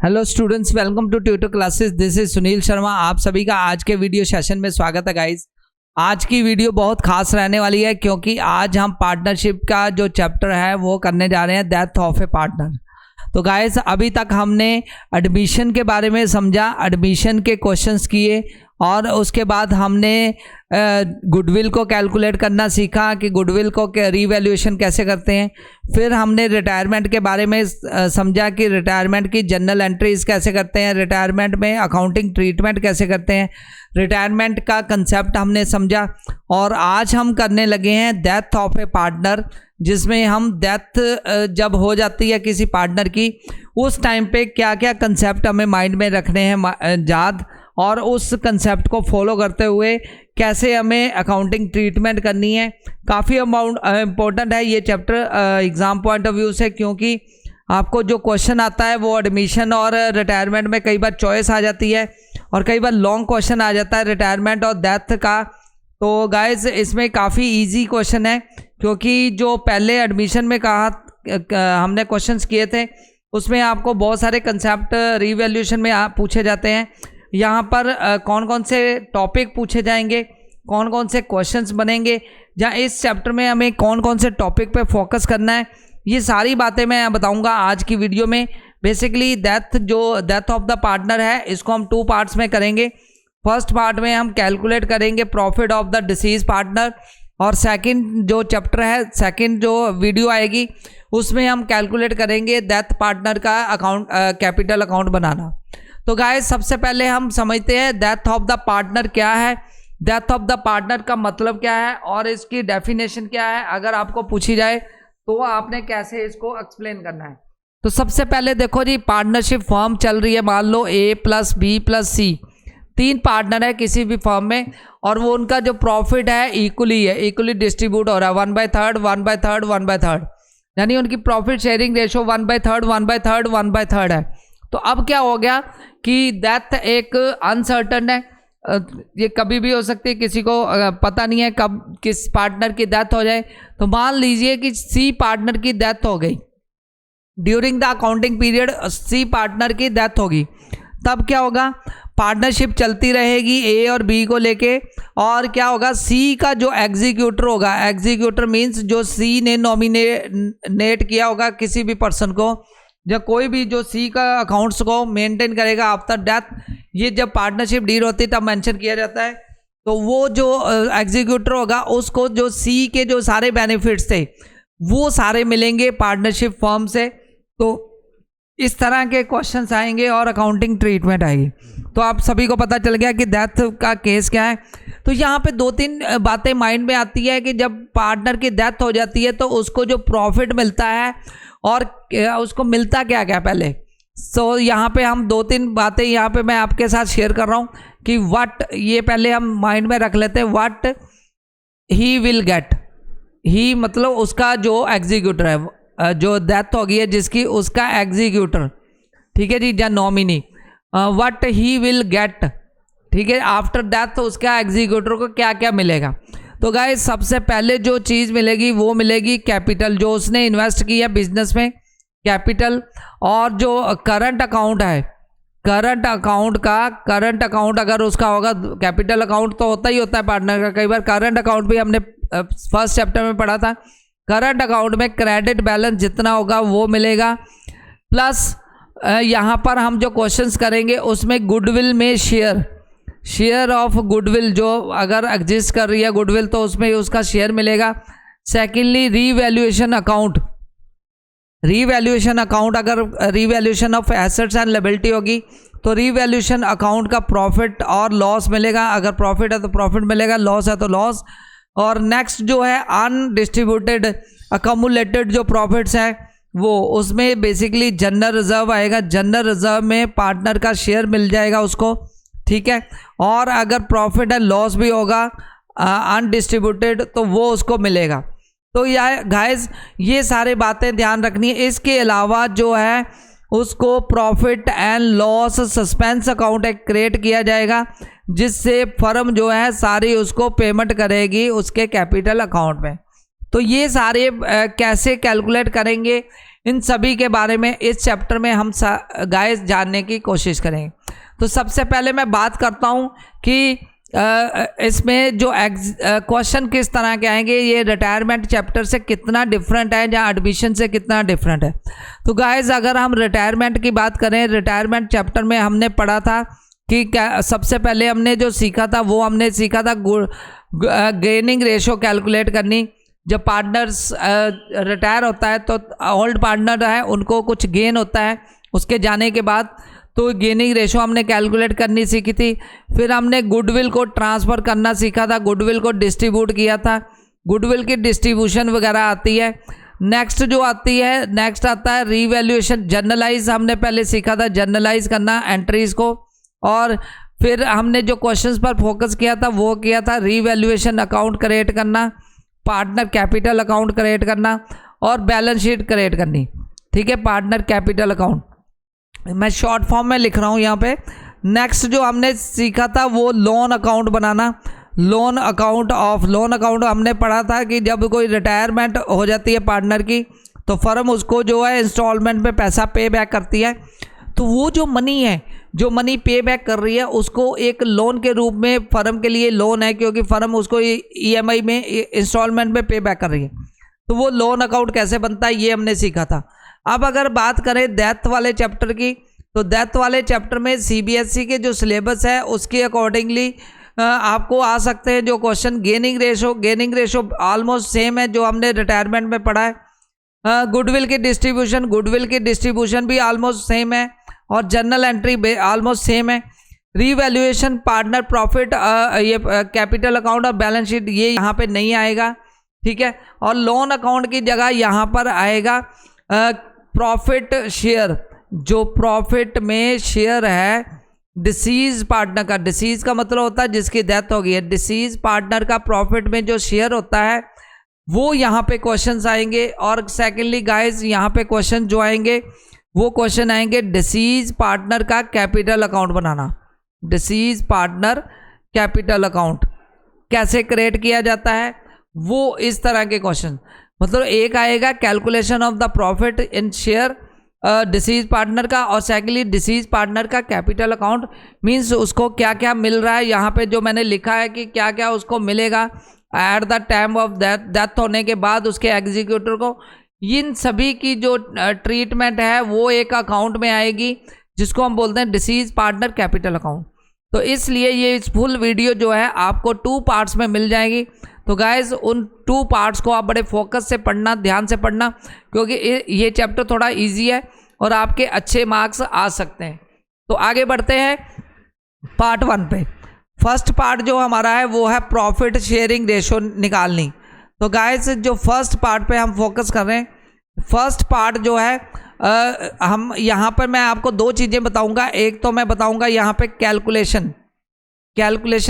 Hello students, welcome to tutor classes. This is Sunil Sharma. आप सभी का आज के वीडियो सेशन में स्वागत है गाइस। आज की वीडियो बहुत खास रहने वाली है क्योंकि आज हम पार्टनरशिप का जो चैप्टर है वो करने जा रहे हैं, डेथ ऑफ ए पार्टनर। तो गाइस, अभी तक हमने एडमिशन के बारे में समझा, एडमिशन के क्वेश्चंस किए और उसके बाद हमने गुडविल को कैलकुलेट करना सीखा कि गुडविल को रीवैल्यूएशन कैसे करते हैं। फिर हमने रिटायरमेंट के बारे में समझा कि रिटायरमेंट की जनरल एंट्रीज कैसे करते हैं, रिटायरमेंट में अकाउंटिंग ट्रीटमेंट कैसे करते हैं, रिटायरमेंट का कंसेप्ट हमने समझा। और आज हम करने लगे हैं डेथ ऑफ ए पार्टनर, जिसमें हम डेथ जब हो जाती है किसी पार्टनर की, उस टाइम पे क्या क्या कंसेप्ट हमें माइंड में रखने हैं याद, और उस कंसेप्ट को फॉलो करते हुए कैसे हमें अकाउंटिंग ट्रीटमेंट करनी है। काफ़ी इम्पोर्टेंट है ये chapter exam point of view से, क्योंकि आपको जो क्वेश्चन आता है वो एडमिशन और रिटायरमेंट में कई बार चॉइस आ जाती है और कई बार लॉन्ग क्वेश्चन आ जाता है रिटायरमेंट और डेथ का। तो गाइस, इसमें काफ़ी इजी क्वेश्चन है क्योंकि जो पहले एडमिशन में कहा हमने क्वेश्चंस किए थे उसमें आपको बहुत सारे कंसेप्ट रीवैल्यूएशन में पूछे जाते हैं। यहाँ पर कौन कौन से टॉपिक पूछे जाएंगे, कौन कौन से क्वेश्चंस बनेंगे, या इस चैप्टर में हमें कौन कौन से टॉपिक पे फोकस करना है, ये सारी बातें मैं बताऊंगा आज की वीडियो में। Basically death of the partner है, इसको हम 2 पार्ट्स में करेंगे। फर्स्ट पार्ट में हम कैलकुलेट करेंगे profit of the deceased partner, और सेकंड जो चैप्टर है, सेकंड जो वीडियो आएगी उसमें हम कैलकुलेट करेंगे डेथ पार्टनर का अकाउंट, कैपिटल अकाउंट बनाना। तो गाइस, सबसे पहले हम समझते हैं डेथ ऑफ द पार्टनर क्या है, डेथ ऑफ द पार्टनर का मतलब क्या है और इसकी डेफिनेशन क्या है। अगर आपको पूछी जाए तो आपने कैसे इसको एक्सप्लेन करना है। तो सबसे पहले देखो जी, पार्टनरशिप फर्म चल रही है, मान लो A+B+C, 3 पार्टनर है किसी भी फर्म में, और वो उनका जो प्रॉफिट है इक्वली डिस्ट्रीब्यूट हो रहा है, 1/3 1/3 1/3, यानी उनकी प्रॉफिट शेयरिंग रेशो 1/3 1/3 1/3 है। तो अब क्या हो गया कि डेथ एक अनसर्टन है, ये कभी भी हो सकती है, किसी को पता नहीं है कब किस पार्टनर की डेथ हो जाए। तो मान लीजिए कि C पार्टनर की डेथ हो गई, during the accounting period C partner की डेथ होगी, तब क्या होगा, पार्टनरशिप चलती रहेगी A और B को लेके, और क्या होगा, C का जो एग्जीक्यूटर होगा, एग्जीक्यूटर मीन्स जो C ने नॉमिनेट किया होगा किसी भी पर्सन को, या कोई भी जो C का अकाउंट्स को मेंटेन करेगा आफ्टर डेथ, ये जब पार्टनरशिप डील होती है तब मेंशन किया जाता है। तो वो जो एग्जीक्यूटर होगा उसको जो C के जो सारे बेनिफिट्स थे वो सारे मिलेंगे पार्टनरशिप फर्म से। तो इस तरह के क्वेश्चंस आएंगे और अकाउंटिंग ट्रीटमेंट आएगी। तो आप सभी को पता चल गया कि डेथ का केस क्या है। तो यहाँ पे 2-3 बातें माइंड में आती है कि जब पार्टनर की डेथ हो जाती है तो उसको जो प्रॉफिट मिलता है और उसको मिलता क्या क्या पहले। सो यहाँ पे हम 2-3 बातें यहाँ पे मैं आपके साथ शेयर कर रहा हूँ कि व्हाट, ये पहले हम माइंड में रख लेते हैं, व्हाट ही विल गेट। ही मतलब उसका जो एग्जीक्यूटर है, जो डेथ हो गई है जिसकी, उसका एग्जीक्यूटर, ठीक है जी, या nominee, what he will get, ठीक है, आफ्टर डेथ उसका एग्जीक्यूटर को क्या क्या मिलेगा। तो गाइस, सबसे पहले जो चीज़ मिलेगी वो मिलेगी कैपिटल, जो उसने इन्वेस्ट किया बिजनेस में, कैपिटल। और जो करंट अकाउंट है, करंट अकाउंट अगर उसका होगा, कैपिटल अकाउंट तो होता ही होता है पार्टनर का, कई बार करंट अकाउंट भी हमने फर्स्ट चैप्टर में पढ़ा था। करंट अकाउंट में क्रेडिट बैलेंस जितना होगा वो मिलेगा, प्लस यहाँ पर हम जो क्वेश्चंस करेंगे उसमें गुडविल में शेयर ऑफ गुडविल, जो अगर एग्जिस्ट कर रही है गुडविल तो उसमें उसका शेयर मिलेगा। सेकेंडली, रीवैल्यूएशन अकाउंट, अगर revaluation of assets and liability होगी तो रीवैल्यूएशन अकाउंट का प्रॉफिट और लॉस मिलेगा, अगर प्रॉफिट है तो प्रॉफिट मिलेगा, लॉस है तो लॉस। और नेक्स्ट जो है अनडिस्ट्रीब्यूटेड अकमुलेटेड जो प्रॉफिट्स हैं वो, उसमें बेसिकली जनरल रिजर्व आएगा, जनरल रिजर्व में पार्टनर का शेयर मिल जाएगा उसको, ठीक है। और अगर प्रॉफिट है लॉस भी होगा अनडिस्ट्रीब्यूटेड तो वो उसको मिलेगा। तो यह गाइस, ये सारी बातें ध्यान रखनी है। इसके अलावा जो है उसको profit and loss suspense account एक क्रिएट किया जाएगा, जिससे फर्म जो है सारी उसको पेमेंट करेगी उसके कैपिटल अकाउंट में। तो ये सारे कैसे कैलकुलेट करेंगे, इन सभी के बारे में इस चैप्टर में हम गाइस जानने की कोशिश करेंगे। तो सबसे पहले मैं बात करता हूं कि इसमें जो क्वेश्चन किस तरह के आएंगे, ये रिटायरमेंट चैप्टर से कितना डिफरेंट है या एडमिशन से कितना डिफरेंट है। तो गाइस अगर हम रिटायरमेंट की बात करें, रिटायरमेंट चैप्टर में हमने पढ़ा था कि क्या सबसे पहले हमने जो सीखा था वो हमने सीखा था गेनिंग रेशो कैलकुलेट करनी। जब पार्टनर्स रिटायर होता है तो ओल्ड पार्टनर है उनको कुछ गेन होता है उसके जाने के बाद, तो गेनिंग रेशो हमने कैलकुलेट करनी सीखी थी। फिर हमने गुडविल को ट्रांसफ़र करना सीखा था, गुडविल को डिस्ट्रीब्यूट किया था, गुडविल की डिस्ट्रीब्यूशन वगैरह आती है। नेक्स्ट जो आती है, नेक्स्ट आता है रीवैल्यूएशन, जर्नलाइज हमने पहले सीखा था, जर्नलाइज करना एंट्रीज को। और फिर हमने जो क्वेश्चंस पर फोकस किया था वो किया था रीवैल्यूएशन अकाउंट क्रिएट करना, पार्टनर कैपिटल अकाउंट क्रिएट करना और बैलेंस शीट क्रिएट करनी। ठीक है, पार्टनर कैपिटल अकाउंट मैं शॉर्ट फॉर्म में लिख रहा हूँ यहाँ पे। नेक्स्ट जो हमने सीखा था वो लोन अकाउंट बनाना, लोन अकाउंट हमने पढ़ा था कि जब कोई रिटायरमेंट हो जाती है पार्टनर की तो फर्म उसको जो है इंस्टॉलमेंट पे पैसा पे बैक करती है। तो वो जो मनी है, जो मनी पे बैक कर रही है उसको एक लोन के रूप में फर्म के लिए लोन है, क्योंकि फर्म उसको EMI में इंस्टॉलमेंट में पे बैक कर रही है। तो वो लोन अकाउंट कैसे बनता है ये हमने सीखा था। अब अगर बात करें डेथ वाले चैप्टर की, तो डेथ वाले चैप्टर में CBSE के जो सिलेबस है उसके अकॉर्डिंगली आपको आ सकते हैं जो question. Gaining ratio almost same है जो हमने रिटायरमेंट में पढ़ा है। गुडविल की डिस्ट्रीब्यूशन भी ऑलमोस्ट सेम है और जर्नल एंट्री ऑलमोस्ट सेम है। रीवैल्यूएशन, पार्टनर प्रॉफिट, ये कैपिटल अकाउंट और बैलेंस शीट ये यहाँ पे नहीं आएगा। ठीक है, और लोन अकाउंट की जगह यहाँ पर आएगा प्रॉफिट शेयर, जो प्रॉफिट में शेयर है डिसीज पार्टनर का। डिसीज का मतलब होता है जिसकी डेथ हो गई है, डिसीज पार्टनर का प्रॉफिट में जो शेयर होता है वो यहाँ पे क्वेश्चंस आएंगे। और सेकेंडली गाइस यहाँ पे क्वेश्चन जो आएंगे वो क्वेश्चन आएंगे डिसीज पार्टनर का कैपिटल अकाउंट बनाना। डिसीज पार्टनर कैपिटल अकाउंट कैसे क्रिएट किया जाता है, वो इस तरह के क्वेश्चन। मतलब एक आएगा calculation of the profit in share disease partner का, और सेकेंडली डिसीज पार्टनर का कैपिटल अकाउंट मींस उसको क्या क्या मिल रहा है। यहाँ पे जो मैंने लिखा है कि क्या क्या उसको मिलेगा at the time of death होने के बाद उसके एग्जीक्यूटर को, इन सभी की जो ट्रीटमेंट है वो एक अकाउंट में आएगी जिसको हम बोलते हैं डिसीज पार्टनर कैपिटल अकाउंट। तो इसलिए ये फुल वीडियो जो है आपको 2 पार्ट्स में मिल जाएगी। तो गाइज उन 2 पार्ट्स को आप बड़े फोकस से पढ़ना, ध्यान से पढ़ना, क्योंकि ये चैप्टर थोड़ा इजी है और आपके अच्छे मार्क्स आ सकते हैं। तो आगे बढ़ते हैं पार्ट 1 पे। फर्स्ट पार्ट जो हमारा है वो है प्रॉफिट शेयरिंग रेशो निकालनी। तो गाइज जो फर्स्ट पार्ट पे हम फोकस कर रहे हैं, फर्स्ट पार्ट जो है हम यहाँ पर मैं आपको 2 चीज़ें बताऊँगा। एक तो मैं बताऊँगा यहाँ पे कैलकुलेशन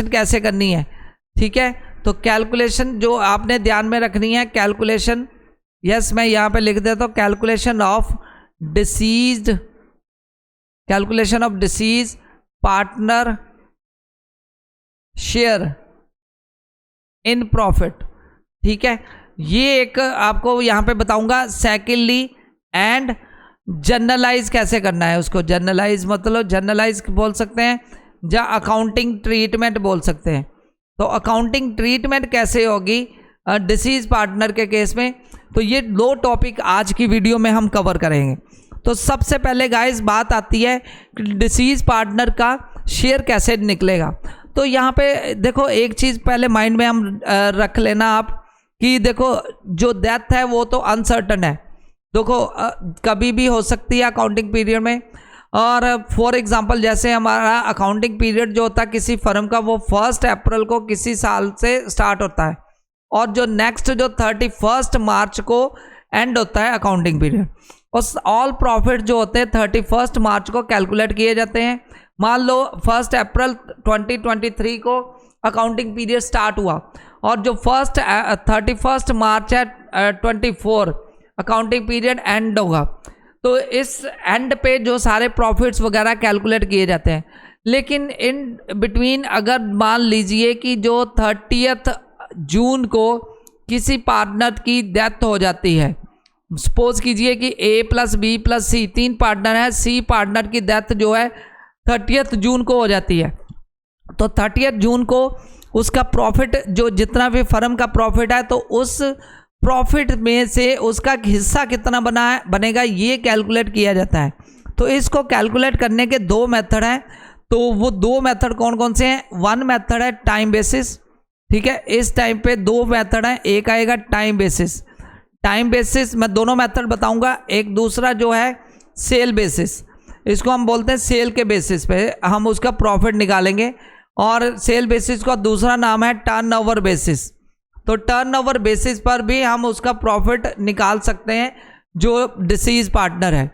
कैसे करनी है। ठीक है, तो कैलकुलेशन जो आपने ध्यान में रखनी है, कैलकुलेशन, यस मैं यहाँ पे लिख देता हूँ, calculation of deceased partner share in profit. ठीक है, ये एक आपको यहाँ पे बताऊंगा। सेकेंडली एंड जर्नलाइज कैसे करना है उसको। जर्नलाइज मतलब जर्नलाइज बोल सकते हैं या अकाउंटिंग ट्रीटमेंट बोल सकते हैं। तो अकाउंटिंग ट्रीटमेंट कैसे होगी डिसीज पार्टनर के केस में, तो ये 2 टॉपिक आज की वीडियो में हम कवर करेंगे। तो सबसे पहले गाइस बात आती है कि डिसीज पार्टनर का शेयर कैसे निकलेगा। तो यहाँ पे देखो एक चीज़ पहले माइंड में हम रख लेना आप कि देखो जो डेथ है वो तो अनसर्टन है। देखो कभी भी हो सकती है अकाउंटिंग पीरियड में। और फॉर एग्जांपल जैसे हमारा अकाउंटिंग पीरियड जो होता है किसी फर्म का वो 1 अप्रैल को किसी साल से स्टार्ट होता है और जो नेक्स्ट जो 31 मार्च को एंड होता है अकाउंटिंग पीरियड। और ऑल प्रॉफिट जो होते हैं 31 मार्च को कैलकुलेट किए जाते हैं। मान लो 1 अप्रैल 2023 को अकाउंटिंग पीरियड स्टार्ट हुआ और जो 31 मार्च है 24 अकाउंटिंग पीरियड एंड होगा। तो इस एंड पे जो सारे प्रॉफिट्स वगैरह कैलकुलेट किए जाते हैं। लेकिन इन बिटवीन अगर मान लीजिए कि जो 30 जून को किसी पार्टनर की डेथ हो जाती है, सपोज कीजिए कि A plus B plus C 3 partner है, सी पार्टनर की डेथ जो है 30 जून को हो जाती है। तो 30 जून को उसका प्रॉफिट जो जितना भी फर्म का प्रॉफिट है, तो उस प्रॉफिट में से उसका हिस्सा कितना बनेगा ये कैलकुलेट किया जाता है। तो इसको कैलकुलेट करने के 2 मेथड हैं। तो वो 2 मेथड कौन कौन से हैं? वन मेथड है टाइम बेसिस, ठीक है, इस टाइम पे 2 मेथड हैं। एक आएगा टाइम बेसिस, टाइम बेसिस मैं दोनों मेथड बताऊंगा। एक दूसरा जो है सेल बेसिस, इसको हम बोलते हैं सेल के बेसिस पे हम उसका प्रॉफिट निकालेंगे। और सेल बेसिस का दूसरा नाम है टर्नओवर बेसिस। तो टर्नओवर बेसिस पर भी हम उसका प्रॉफिट निकाल सकते हैं जो डिसीज पार्टनर है।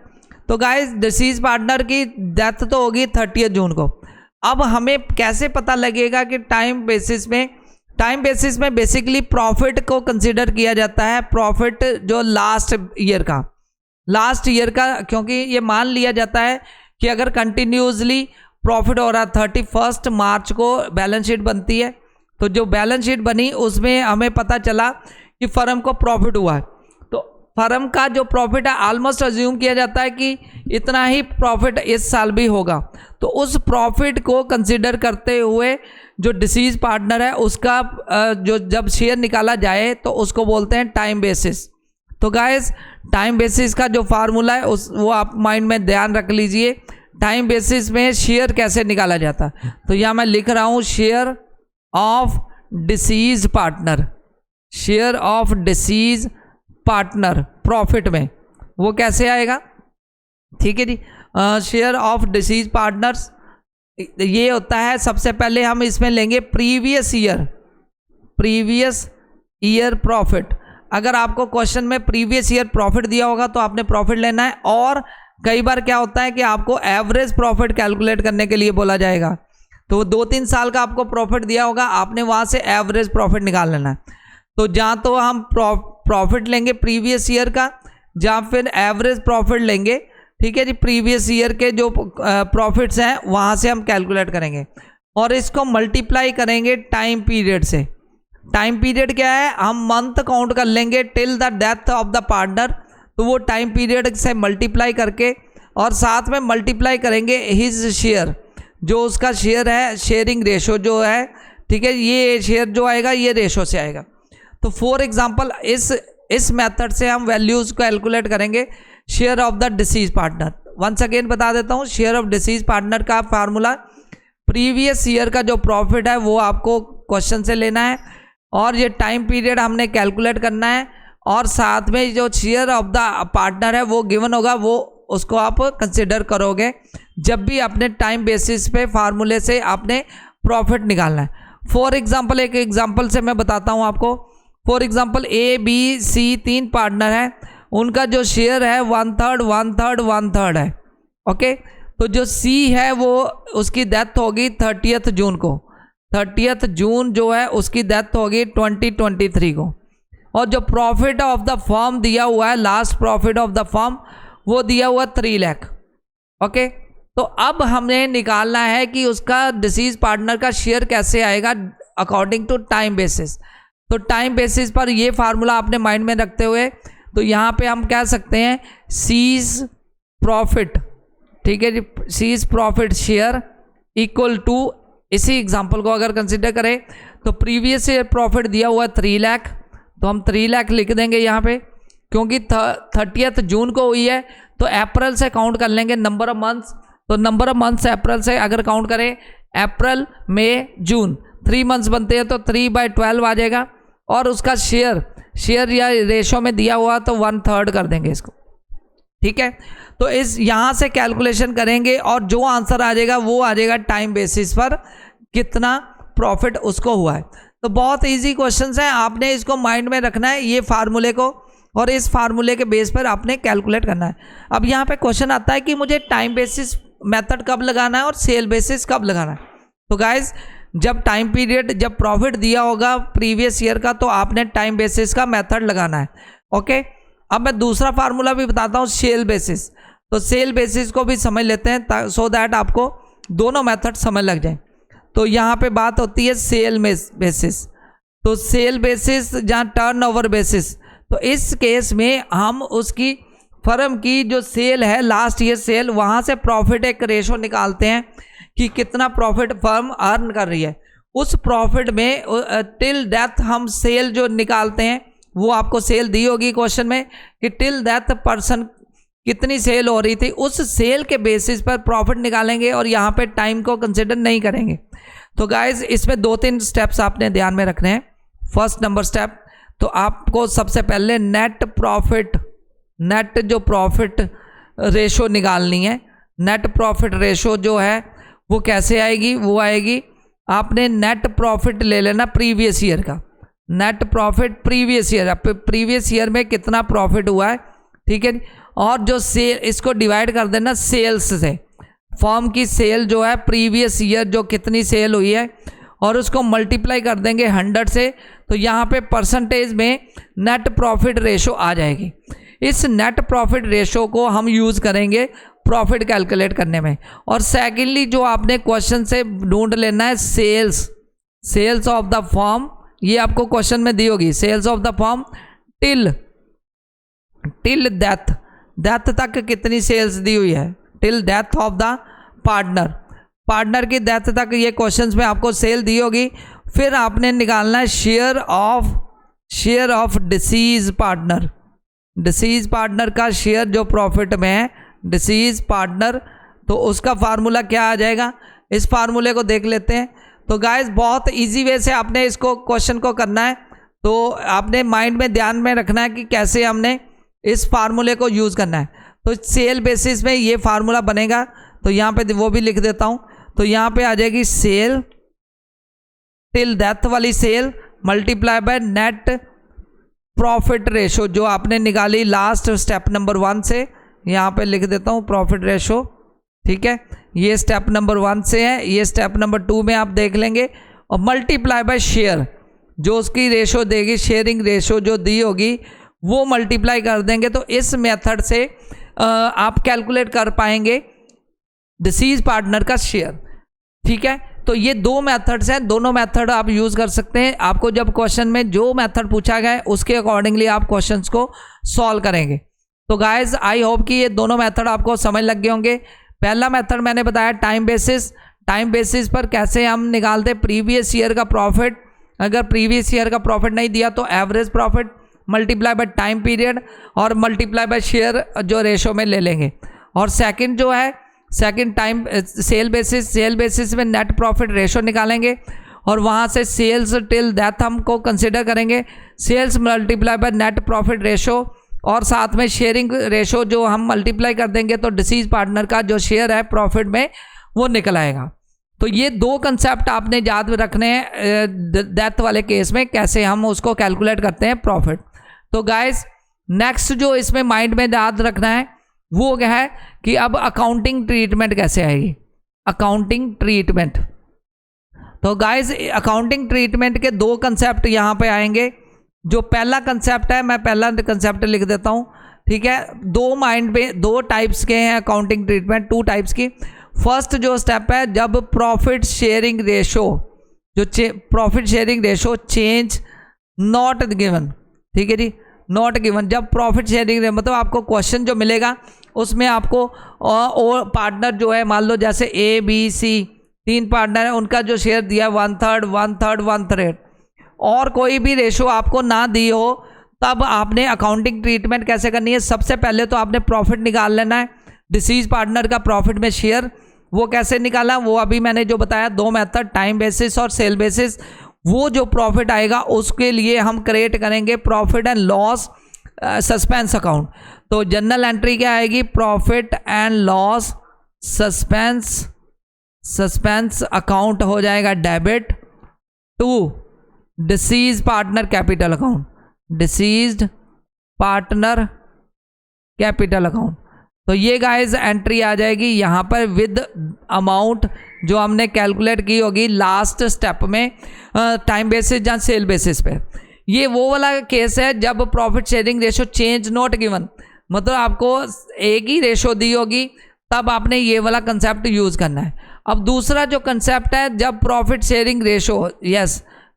तो गाइस डिसीज पार्टनर की डेथ तो होगी 30 जून को। अब हमें कैसे पता लगेगा कि टाइम बेसिस में बेसिकली प्रॉफिट को कंसीडर किया जाता है, प्रॉफिट जो लास्ट ईयर का, क्योंकि ये मान लिया जाता है कि अगर कंटिन्यूसली प्रॉफिट हो रहा 31 मार्च को बैलेंस शीट बनती है, तो जो बैलेंस शीट बनी उसमें हमें पता चला कि फर्म को प्रॉफिट हुआ है। तो फर्म का जो प्रॉफिट है ऑलमोस्ट अज्यूम किया जाता है कि इतना ही प्रॉफिट इस साल भी होगा। तो उस प्रॉफिट को कंसीडर करते हुए जो डिसीज पार्टनर है उसका जो जब शेयर निकाला जाए तो उसको बोलते हैं टाइम बेसिस। तो गाइस टाइम बेसिस का जो फार्मूला है वो आप माइंड में ध्यान रख लीजिए। टाइम बेसिस में शेयर कैसे निकाला जाता है, तो यहाँ मैं लिख रहा हूँ share of deceased partner profit में वो कैसे आएगा, ठीक है जी। शेयर ऑफ डिसीज पार्टनर्स ये होता है, सबसे पहले हम इसमें लेंगे प्रीवियस ईयर प्रॉफिट। अगर आपको क्वेश्चन में प्रीवियस ईयर प्रॉफिट दिया होगा तो आपने प्रॉफिट लेना है। और कई बार क्या होता है कि आपको एवरेज प्रॉफिट कैलकुलेट करने के लिए बोला जाएगा, तो 2-3 साल का आपको प्रॉफिट दिया होगा, आपने वहाँ से एवरेज प्रॉफिट निकाल लेना है। तो जहाँ तो हम प्रॉफिट लेंगे प्रीवियस ईयर का, जहाँ फिर एवरेज प्रॉफिट लेंगे, ठीक है जी। प्रीवियस ईयर के जो प्रॉफिट्स हैं वहाँ से हम कैलकुलेट करेंगे और इसको मल्टीप्लाई करेंगे टाइम पीरियड से। टाइम पीरियड क्या है, हम मंथ काउंट कर लेंगे till the death of the partner, तो वो टाइम पीरियड से मल्टीप्लाई करके और साथ में मल्टीप्लाई करेंगे हिज शेयर, जो उसका शेयर है, शेयरिंग रेशो जो है, ठीक है, ये शेयर जो आएगा ये रेशो से आएगा। तो फॉर एग्जांपल इस मेथड से हम वैल्यूज को कैलकुलेट करेंगे share of the deceased partner. Once again बता देता हूँ, शेयर ऑफ डिसीज पार्टनर का फार्मूला प्रीवियस ईयर का जो प्रॉफिट है वो आपको क्वेश्चन से लेना है और ये टाइम पीरियड हमने कैलकुलेट करना है और साथ में जो शेयर ऑफ द पार्टनर है वो गिवन होगा, वो उसको आप कंसिडर करोगे जब भी अपने टाइम बेसिस पे फार्मूले से आपने प्रॉफिट निकालना है। फॉर एग्जांपल एक एग्जांपल से मैं बताता हूँ आपको। For example A, B, C 3 partner हैं, उनका जो शेयर है 1/3 है, ओके। तो जो C है वो उसकी डेथ होगी 30 जून को, 30 जून जो है उसकी डेथ होगी 2023 को। और जो प्रॉफिट ऑफ द फर्म दिया हुआ है, last profit of the firm वो दिया हुआ 3 लाख, ओके। तो अब हमें निकालना है कि उसका डिसीज पार्टनर का शेयर कैसे आएगा अकॉर्डिंग टू टाइम बेसिस। तो टाइम बेसिस पर ये फार्मूला आपने माइंड में रखते हुए, तो यहाँ पे हम कह सकते हैं सीज प्रॉफिट, ठीक है जी, सीज प्रॉफिट शेयर इक्वल टू, इसी एग्जांपल को अगर कंसिडर करें तो प्रीवियस ईयर प्रॉफिट दिया हुआ 3 लाख, तो हम 3 लाख लिख देंगे यहाँ पे, क्योंकि 30 जून को हुई है तो अप्रैल से काउंट कर लेंगे नंबर ऑफ मंथ्स। तो नंबर ऑफ मंथ्स अप्रैल से अगर काउंट करें, अप्रैल मई जून 3 मंथ्स बनते हैं तो 3/12 आ जाएगा। और उसका शेयर या रेशो में दिया हुआ तो 1/3 कर देंगे इसको, ठीक है। तो इस यहाँ से कैलकुलेशन करेंगे और जो आंसर आ जाएगा वो आ जाएगा टाइम बेसिस पर कितना प्रॉफिट उसको हुआ है। तो बहुत इजी क्वेश्चंस हैं, आपने इसको माइंड में रखना है ये फार्मूले को, और इस फार्मूले के बेस पर आपने कैलकुलेट करना है। अब यहाँ पे क्वेश्चन आता है कि मुझे टाइम बेसिस मेथड कब लगाना है और सेल बेसिस कब लगाना है। तो गाइज जब टाइम पीरियड, जब प्रॉफिट दिया होगा प्रीवियस ईयर का, तो आपने टाइम बेसिस का मेथड लगाना है, ओके। अब मैं दूसरा फार्मूला भी बताता हूँ, सेल बेसिस। तो सेल बेसिस को भी समझ लेते हैं सो दैट आपको दोनों मेथड समझ लग जाए। तो यहाँ पे बात होती है सेल बेसिस। तो सेल बेसिस जहाँ टर्नओवर बेसिस, तो इस केस में हम उसकी फर्म की जो सेल है, लास्ट ईयर सेल, वहाँ से प्रॉफिट एक रेशो निकालते हैं कि कितना प्रॉफिट फर्म अर्न कर रही है। उस प्रॉफिट में टिल डेथ हम सेल जो निकालते हैं, वो आपको सेल दी होगी क्वेश्चन में कि टिल डेथ पर्सन कितनी सेल हो रही थी, उस सेल के बेसिस पर प्रॉफिट निकालेंगे और यहाँ पे टाइम को कंसिडर नहीं करेंगे। तो गाइज इसमें 2-3 स्टेप्स आपने ध्यान में रखने हैं। फर्स्ट नंबर स्टेप, तो आपको सबसे पहले नेट जो प्रॉफिट रेशो निकालनी है। नेट प्रॉफिट रेशो जो है वो कैसे आएगी, वो आएगी, आपने नेट प्रॉफिट ले लेना प्रीवियस ईयर का। नेट प्रॉफिट प्रीवियस ईयर में कितना प्रॉफिट हुआ है, ठीक है। और जो सेल, इसको डिवाइड कर देना सेल्स से। फर्म की सेल जो है प्रीवियस ईयर जो कितनी सेल हुई है, और उसको मल्टीप्लाई कर देंगे 100 से, तो यहाँ पे परसेंटेज में नेट प्रॉफिट रेशो आ जाएगी। इस नेट प्रॉफिट रेशो को हम यूज़ करेंगे प्रॉफिट कैलकुलेट करने में। और सेकेंडली जो आपने क्वेश्चन से ढूंढ लेना है सेल्स ऑफ द फर्म, ये आपको क्वेश्चन में दी होगी, sales of the firm till death तक कितनी सेल्स दी हुई है, till death of the partner की डेथ तक ये क्वेश्चंस में आपको सेल दी होगी। फिर आपने निकालना है शेयर ऑफ डिसीज पार्टनर का शेयर जो प्रॉफिट में है, डिसीज पार्टनर, तो उसका फार्मूला क्या आ जाएगा, इस फार्मूले को देख लेते हैं। तो गाइस बहुत इजी वे से आपने इसको क्वेश्चन को करना है, तो आपने माइंड में ध्यान में रखना है कि कैसे हमने इस फार्मूले को यूज़ करना है। तो सेल बेसिस में ये फार्मूला बनेगा, तो यहाँ पे वो भी लिख देता हूँ। तो यहाँ पे आ जाएगी सेल टिल डेथ वाली sale multiply by net profit ratio जो आपने निकाली लास्ट स्टेप नंबर 1 से। यहाँ पे लिख देता हूँ प्रॉफिट रेशो, ठीक है। ये स्टेप नंबर 1 से है, ये स्टेप नंबर 2 में आप देख लेंगे। और मल्टीप्लाई बाय शेयर जो उसकी रेशो देगी, शेयरिंग रेशो जो दी होगी वो मल्टीप्लाई कर देंगे। तो इस मेथड से आप कैलकुलेट कर पाएंगे डिसीज पार्टनर का शेयर, ठीक है। तो ये 2 मेथड्स हैं, दोनों मेथड आप यूज़ कर सकते हैं। आपको जब क्वेश्चन में जो मेथड पूछा गया है उसके अकॉर्डिंगली आप क्वेश्चंस को सॉल्व करेंगे। तो गाइज आई होप कि ये दोनों मेथड आपको समझ लग गए होंगे। पहला मेथड मैंने बताया टाइम बेसिस पर कैसे हम निकालते प्रीवियस ईयर का प्रॉफिट। अगर प्रीवियस ईयर का प्रॉफिट नहीं दिया तो average profit multiply by time period और मल्टीप्लाई बाय शेयर जो रेशो में ले लेंगे। और सेकंड जो है, सेकंड टाइम सेल बेसिस में नेट प्रॉफिट रेशो निकालेंगे और वहाँ से सेल्स टिल डेथ हमको कंसिडर करेंगे। Sales multiply by net profit ratio और साथ में शेयरिंग रेशो जो हम मल्टीप्लाई कर देंगे तो डिसीज पार्टनर का जो शेयर है प्रॉफिट में वो निकल आएगा। तो ये 2 कंसेप्ट आपने याद रखने हैं डेथ वाले केस में, कैसे हम उसको कैलकुलेट करते हैं प्रॉफिट। तो गाइस नेक्स्ट जो इसमें माइंड में याद रखना है वो क्या है कि अब अकाउंटिंग ट्रीटमेंट कैसे आएगी। अकाउंटिंग ट्रीटमेंट, तो गाइस अकाउंटिंग ट्रीटमेंट के 2 कंसेप्ट यहाँ पे आएंगे। जो पहला कंसेप्ट है, मैं पहला कंसेप्ट लिख देता हूँ, ठीक है। 2 माइंड में 2 टाइप्स के हैं अकाउंटिंग ट्रीटमेंट, 2 टाइप्स की। फर्स्ट जो स्टेप है जब profit sharing ratio change not given, ठीक है जी, नॉट गिवन। जब प्रॉफिट शेयरिंग मतलब आपको क्वेश्चन जो मिलेगा उसमें आपको और पार्टनर जो है, मान लो जैसे ABC 3 पार्टनर है, उनका जो शेयर दिया 1/3 1/3 1/3 और कोई भी रेशो आपको ना दी हो, तब आपने अकाउंटिंग ट्रीटमेंट कैसे करनी है। सबसे पहले तो आपने प्रॉफिट निकाल लेना है, डिसीज पार्टनर का प्रॉफिट में शेयर। वो कैसे निकाला, वो अभी मैंने जो बताया 2 मेथड, टाइम बेसिस और सेल बेसिस। वो जो प्रॉफिट आएगा उसके लिए हम क्रिएट करेंगे profit and loss suspense account. तो जनरल एंट्री क्या आएगी, profit and loss suspense account हो जाएगा debit to deceased partner capital account, deceased partner capital account. तो ये गाइस एंट्री आ जाएगी यहाँ पर विद अमाउंट जो हमने कैलकुलेट की होगी लास्ट स्टेप में टाइम बेसिस या सेल बेसिस पे। ये वो वाला केस है जब profit sharing ratio change not given, मतलब आपको एक ही रेशो दी होगी तब आपने ये वाला कंसेप्ट यूज़ करना है। अब दूसरा जो कंसेप्ट है जब प्रॉफिट शेयरिंग रेशो,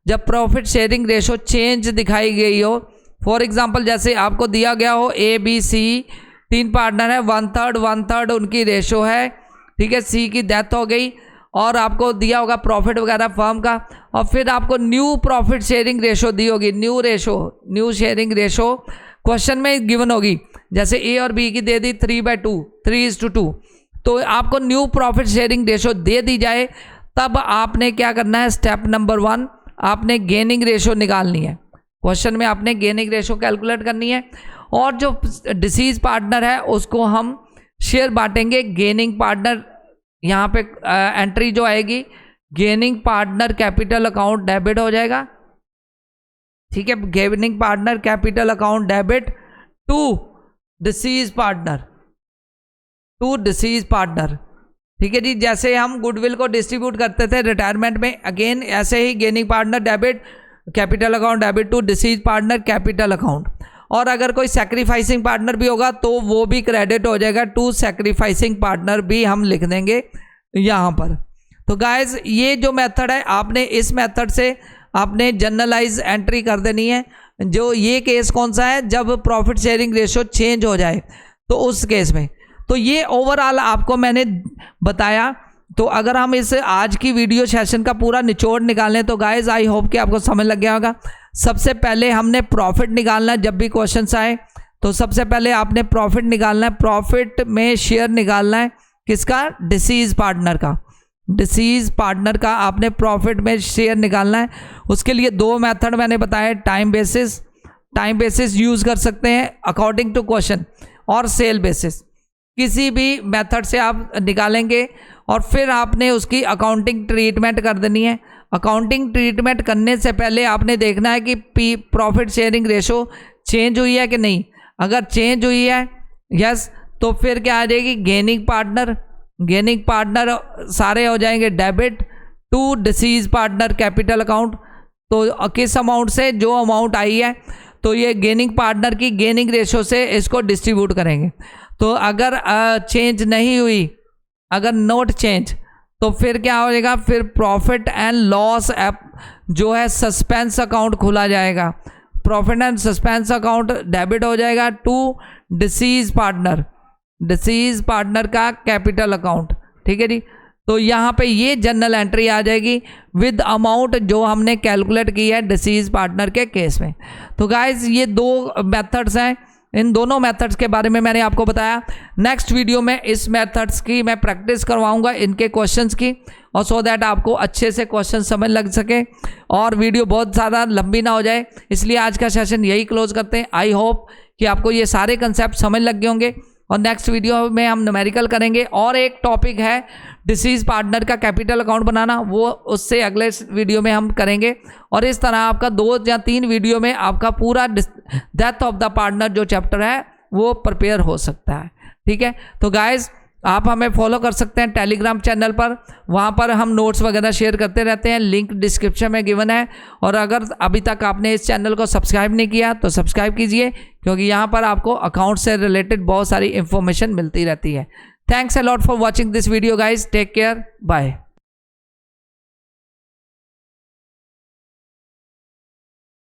जब प्रॉफिट शेयरिंग रेशो चेंज दिखाई गई हो फॉर एग्जांपल जैसे आपको दिया गया हो ए बी सी 3 पार्टनर है, 1/3 उनकी रेशो है, ठीक है। सी की डेथ हो गई और आपको दिया होगा प्रॉफिट वगैरह फर्म का, और फिर आपको न्यू प्रॉफिट शेयरिंग रेशो दी होगी, न्यू शेयरिंग रेशो क्वेश्चन में गिवन होगी। जैसे ए और बी की दे दी 3/2, 3:2, तो आपको न्यू प्रॉफिट शेयरिंग रेशो दे दी जाए, तब आपने क्या करना है, स्टेप नंबर 1 आपने गेनिंग रेशो निकालनी है। क्वेश्चन में आपने गेनिंग रेशो कैलकुलेट करनी है, और जो डिसीज पार्टनर है उसको हम शेयर बांटेंगे। गेनिंग पार्टनर यहाँ पे एंट्री जो आएगी, gaining partner capital account debit हो जाएगा, ठीक है। Gaining partner capital account debit to deceased partner, ठीक है जी। जैसे हम गुडविल को डिस्ट्रीब्यूट करते थे रिटायरमेंट में, अगेन ऐसे ही gaining partner debit capital account debit to deceased partner capital account. और अगर कोई सैक्रिफाइसिंग पार्टनर भी होगा तो वो भी क्रेडिट हो जाएगा टू सैक्रिफाइसिंग पार्टनर, भी हम लिख देंगे यहाँ पर। तो गाइज ये जो मेथड है, आपने इस मेथड से आपने जनरलाइज एंट्री कर देनी है। जो ये केस कौन सा है, जब प्रॉफिट शेयरिंग रेशो चेंज हो जाए तो उस केस में। तो ये ओवरऑल आपको मैंने बताया। तो अगर हम इस आज की वीडियो सेशन का पूरा निचोड़ निकालें तो गाइज आई होप कि आपको समझ लग गया होगा। सबसे पहले हमने प्रॉफिट निकालना है, जब भी क्वेश्चन आए तो सबसे पहले आपने प्रॉफिट निकालना है। प्रॉफिट में शेयर निकालना है किसका, डिसीज पार्टनर का आपने प्रॉफिट में शेयर निकालना है। उसके लिए 2 मेथड मैंने बताया, टाइम बेसिस यूज कर सकते हैं अकॉर्डिंग टू क्वेश्चन, और सेल बेसिस, किसी भी मेथड से आप निकालेंगे। और फिर आपने उसकी अकाउंटिंग ट्रीटमेंट कर देनी है। अकाउंटिंग ट्रीटमेंट करने से पहले आपने देखना है कि प्रॉफिट शेयरिंग रेशो चेंज हुई है कि नहीं। अगर चेंज हुई है यस, तो फिर क्या आ जाएगी, गेनिंग पार्टनर सारे हो जाएंगे debit to deceased partner capital account. तो किस अमाउंट से, जो अमाउंट आई है, तो ये गेनिंग पार्टनर की गेनिंग रेशो से इसको डिस्ट्रीब्यूट करेंगे। तो अगर चेंज नहीं हुई, अगर नोट चेंज, तो फिर क्या हो जाएगा, फिर प्रॉफिट एंड लॉस ऐप जो है सस्पेंस अकाउंट खुला जाएगा। Profit and suspense account debit हो जाएगा टू डिसीज पार्टनर का कैपिटल अकाउंट, ठीक है जी। तो यहाँ पे ये जनरल एंट्री आ जाएगी विद अमाउंट जो हमने कैलकुलेट की है डिसीज पार्टनर के केस में। तो गाइज ये 2 मेथड्स हैं, इन दोनों मेथड्स के बारे में मैंने आपको बताया। नेक्स्ट वीडियो में इस मेथड्स की मैं प्रैक्टिस करवाऊंगा, इनके क्वेश्चंस की, और सो दैट आपको अच्छे से क्वेश्चन समझ लग सके और वीडियो बहुत ज़्यादा लंबी ना हो जाए। इसलिए आज का सेशन यही क्लोज करते हैं। आई होप कि आपको ये सारे कंसेप्ट समझ लग गए होंगे, और नेक्स्ट वीडियो में हम न्यूमेरिकल करेंगे। और एक टॉपिक है डिसीज पार्टनर का कैपिटल अकाउंट बनाना, वो उससे अगले वीडियो में हम करेंगे। और इस तरह आपका 2 या 3 वीडियो में आपका पूरा डेथ ऑफ द पार्टनर जो चैप्टर है वो प्रिपेयर हो सकता है, ठीक है। तो गाइज आप हमें फॉलो कर सकते हैं टेलीग्राम चैनल पर, वहाँ पर हम नोट्स वगैरह शेयर करते रहते हैं, लिंक डिस्क्रिप्शन में गिवन है। और अगर अभी तक आपने इस चैनल को सब्सक्राइब नहीं किया तो सब्सक्राइब कीजिए, क्योंकि यहाँ पर आपको अकाउंट से रिलेटेड बहुत सारी इंफॉर्मेशन मिलती रहती है। Thanks a lot for watching this video guys, take care, bye.